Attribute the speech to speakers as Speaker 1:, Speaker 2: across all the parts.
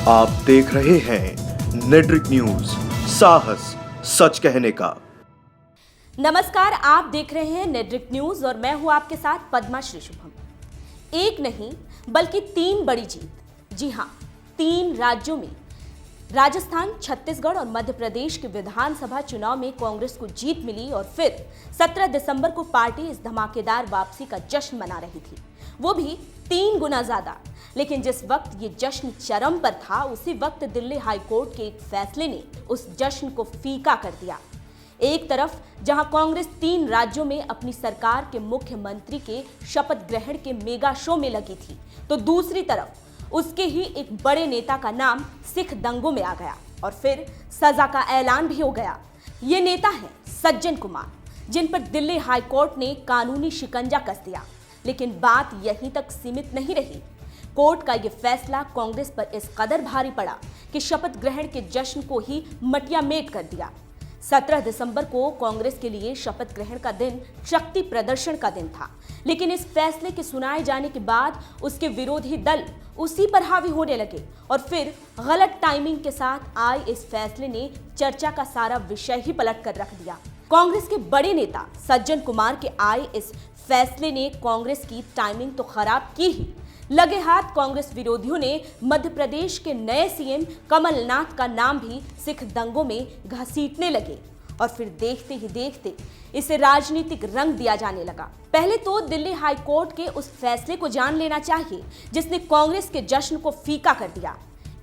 Speaker 1: आप देख रहे हैं नेट्रिक न्यूज, साहस सच कहने का।
Speaker 2: नमस्कार, आप देख रहे हैं नेट्रिक न्यूज और मैं हूं आपके साथ पद्मा श्री शुभम। एक नहीं बल्कि 3 बड़ी जीत। जी हां, 3 राज्यों में राजस्थान, छत्तीसगढ़ और मध्य प्रदेश के विधानसभा चुनाव में कांग्रेस को जीत मिली और फिर 17 दिसंबर को पार्टी इस धमाकेदार वापसी का जश्न मना रही थी, वो भी 3 गुना ज्यादा। लेकिन जिस वक्त ये जश्न चरम पर था, उसी वक्त दिल्ली हाईकोर्ट के एक फैसले ने उस जश्न को फीका कर दिया। एक तरफ जहां कांग्रेस 3 राज्यों में अपनी सरकार के मुख्यमंत्री के शपथ ग्रहण के मेगा शो में लगी थी, तो दूसरी तरफ उसके ही एक बड़े नेता का नाम सिख दंगों में आ गया और फिर सजा का ऐलान भी हो गया। ये नेता हैं सज्जन कुमार, जिन पर दिल्ली हाईकोर्ट ने कानूनी शिकंजा कस दिया। लेकिन बात यहीं तक सीमित नहीं रही। कोर्ट का यह फैसला कांग्रेस पर इस कदर भारी पड़ा कि शपथ ग्रहण के जश्न को ही मटियामेट कर दिया। 17 दिसंबर को कांग्रेस के लिए शपथ ग्रहण का दिन शक्ति प्रदर्शन का दिन था, लेकिन इस फैसले के सुनाए जाने के बाद उसके विरोधी दल उसी पर हावी होने लगे और फिर गलत टाइमिंग के साथ आए इस फैसले ने चर्चा का सारा विषय ही पलट कर रख दिया। कांग्रेस के बड़े नेता सज्जन कुमार के आए इस फैसले ने कांग्रेस की टाइमिंग तो खराब की ही, लगे हाथ कांग्रेस विरोधियों ने मध्य प्रदेश के नए सीएम कमलनाथ का नाम भी सिख दंगों में घसीटने लगे और फिर देखते ही देखते इसे राजनीतिक रंग दिया जाने लगा। पहले तो दिल्ली हाईकोर्ट के उस फैसले को जान लेना चाहिए जिसने कांग्रेस के जश्न को फीका कर दिया।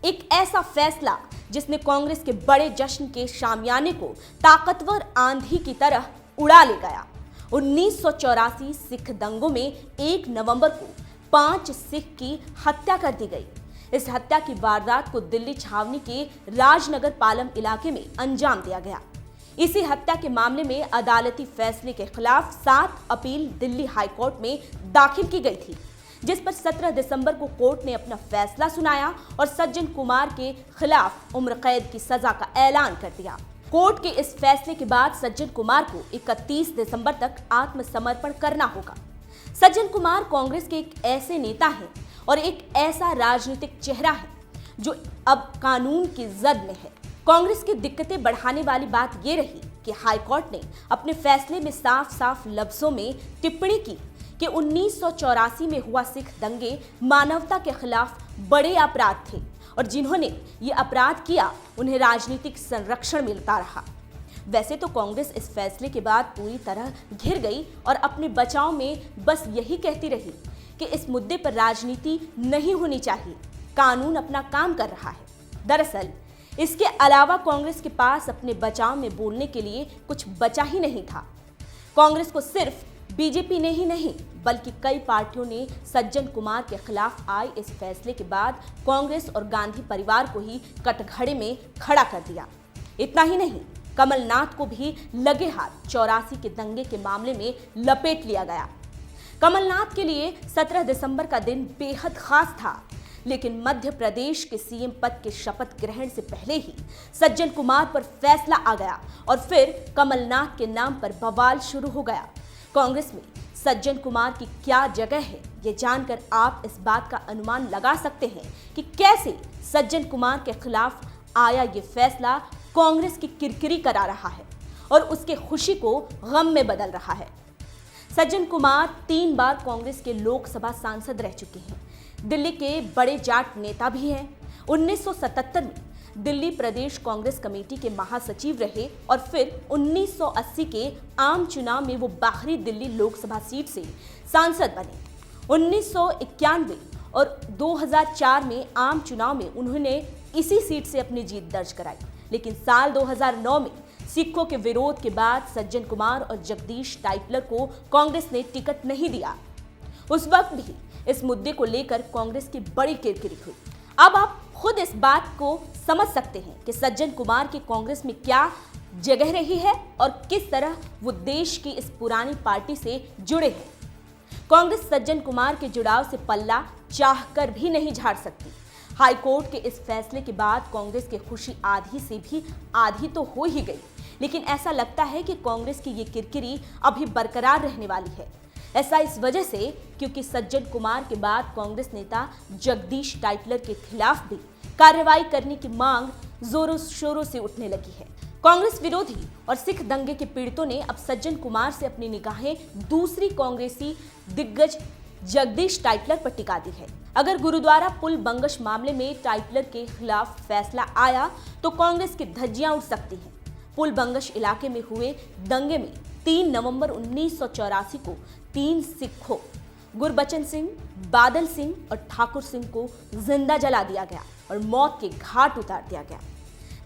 Speaker 2: एक ऐसा फैसला जिसने कांग्रेस के बड़े जश्न के शामियाने को ताकतवर आंधी की तरह उड़ा ले गया। 1984 सिख दंगों में 1 नवंबर को 5 सिख की हत्या कर दी गई। इस हत्या की वारदात को दिल्ली छावनी के राजनगर पालम इलाके में अंजाम दिया गया। इसी हत्या के मामले में अदालती फैसले के खिलाफ 7 अपील दिल्ली हाईकोर्ट में दाखिल की गई थी, जिस पर 17 दिसंबर को कोर्ट ने अपना फैसला सुनाया और सज्जन कुमार के खिलाफ उम्र कैद की सजा का ऐलान कर दिया। कोर्ट के इस फैसले के बाद सज्जन कुमार को 31 दिसंबर तक आत्मसमर्पण करना होगा। सज्जन कुमार कांग्रेस के एक ऐसे नेता हैं और एक ऐसा राजनीतिक चेहरा है जो अब कानून की जद में है। कांग्रेस की दिक्कतें बढ़ाने वाली बात यह रही कि हाईकोर्ट ने अपने फैसले में साफ साफ लफ्जों में टिप्पणी की कि 1984 में हुआ सिख दंगे मानवता के खिलाफ बड़े अपराध थे और जिन्होंने ये अपराध किया उन्हें राजनीतिक संरक्षण मिलता रहा। वैसे तो कांग्रेस इस फैसले के बाद पूरी तरह घिर गई और अपने बचाव में बस यही कहती रही कि इस मुद्दे पर राजनीति नहीं होनी चाहिए, कानून अपना काम कर रहा है। दरअसल इसके अलावा कांग्रेस के पास अपने बचाव में बोलने के लिए कुछ बचा ही नहीं था। कांग्रेस को सिर्फ बीजेपी ने ही नहीं बल्कि कई पार्टियों ने सज्जन कुमार के खिलाफ आए इस फैसले के बाद कांग्रेस और गांधी परिवार को ही कटघरे में खड़ा कर दिया। इतना ही नहीं, कमलनाथ को भी लगे हाथ 84 के दंगे के मामले में लपेट लिया गया। कमलनाथ के लिए 17 दिसंबर का दिन बेहद खास था, लेकिन मध्य प्रदेश के सीएम पद के शपथ ग्रहण से पहले ही सज्जन कुमार पर फैसला आ गया और फिर कमलनाथ के नाम पर बवाल शुरू हो गया। कांग्रेस में सज्जन कुमार की क्या जगह है, ये जानकर आप इस बात का अनुमान लगा सकते हैं कि कैसे सज्जन कुमार के खिलाफ आया ये फैसला कांग्रेस की किरकिरी करा रहा है और उसके खुशी को गम में बदल रहा है। सज्जन कुमार 3 बार कांग्रेस के लोकसभा सांसद रह चुके हैं, दिल्ली के बड़े जाट नेता भी हैं। 1977 में दिल्ली प्रदेश कांग्रेस कमेटी के महासचिव रहे और फिर 1980 के आम चुनाव में वो बाहरी दिल्ली लोकसभा सीट से सांसद बने। 1991 और 2004 में आम चुनाव में उन्होंने इसी सीट से अपनी जीत दर्ज कराई, लेकिन साल 2009 में सिखों के विरोध के बाद सज्जन कुमार और जगदीश टाइटलर को कांग्रेस ने टिकट नहीं दिया। उस वक्त भी इस मुद्दे को लेकर कांग्रेस की बड़ी किरकिरी हुई। अब आप खुद इस बात को समझ सकते हैं कि सज्जन कुमार की कांग्रेस में क्या जगह रही है और किस तरह वो देश की इस पुरानी पार्टी से जुड़े हैं। कांग्रेस सज्जन कुमार के जुड़ाव से पल्ला चाहकर भी नहीं झाड़ सकती। हाईकोर्ट के इस फैसले के बाद कांग्रेस की खुशी आधी से भी आधी तो हो ही गई, लेकिन ऐसा लगता है कि कांग्रेस की ये किरकिरी अभी बरकरार रहने वाली है। ऐसा इस वजह से क्योंकि सज्जन कुमार के बाद कांग्रेस नेता जगदीश टाइटलर के खिलाफ भी कार्रवाई करने की मांग जोरों शोरों से उठने लगी है। कांग्रेस विरोधी और सिख दंगे के पीड़ितों ने अब सज्जन कुमार से अपनी निगाहें दूसरी कांग्रेसी दिग्गज जगदीश टाइटलर पर टिका दी है। अगर गुरुद्वारा पुल बंगश मामले में टाइटलर के खिलाफ फैसला आया तो कांग्रेस की धज्जियां उड़ सकती हैं। पुल बंगश इलाके में हुए दंगे में 3 नवंबर 1984 को 3 सिखों गुरबचन सिंह, बादल सिंह और ठाकुर सिंह को जिंदा जला दिया गया और मौत के घाट उतार दिया गया।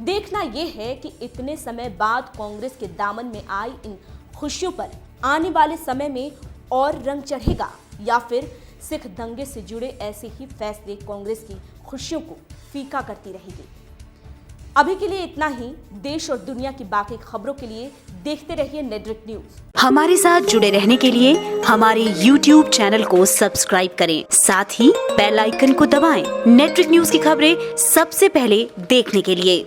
Speaker 2: देखना यह है कि इतने समय बाद कांग्रेस के दामन में आई इन खुशियों पर आने वाले समय में और रंग चढ़ेगा या फिर सिख दंगे से जुड़े ऐसे ही फैसले कांग्रेस की खुशियों को फीका करती रहेगी। अभी के लिए इतना ही। देश और दुनिया की बाकी खबरों के लिए देखते रहिए नेटवर्क न्यूज।
Speaker 3: हमारे साथ जुड़े रहने के लिए हमारे YouTube चैनल को सब्सक्राइब करें, साथ ही बेल आइकन को दबाएं। नेटवर्क न्यूज की खबरें सबसे पहले देखने के लिए।